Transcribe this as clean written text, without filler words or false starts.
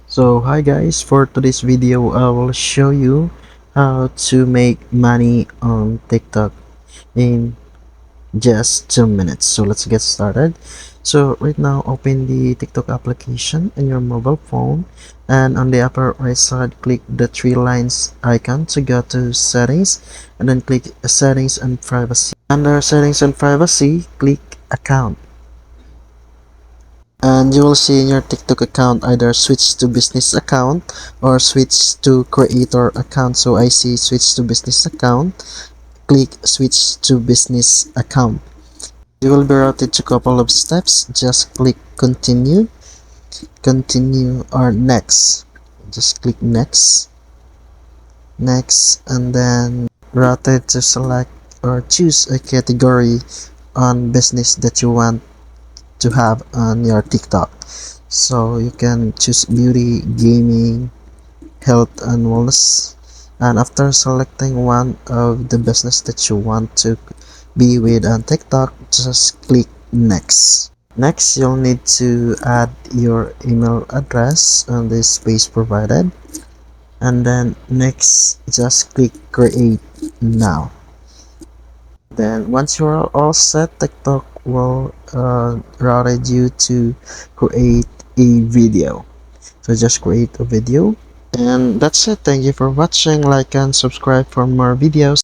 So hi guys, for today's video I will show you how to make money on TikTok in just 2 minutes. So let's get started. So right now open the TikTok application in your mobile phone, and on the upper right side click the three lines icon to go to settings, and then click settings and privacy. Under settings and privacy click account, and you will see in your TikTok account either switch to business account or switch to creator account. So I see switch to business account. Click switch to business account. You will be routed to a couple of steps. Just click continue or next. Just click next, and then routed to select or choose a category on business that you want to have on your TikTok. So you can choose beauty, gaming, health and wellness. And after selecting one of the business that you want to be with on TikTok, just click next. Next, you'll need to add your email address on this space provided. And then next, just click create now. Then once you're all set, TikTok will routed you to create a video. So just create a video, and that's it. Thank you for watching. Like and subscribe for more videos.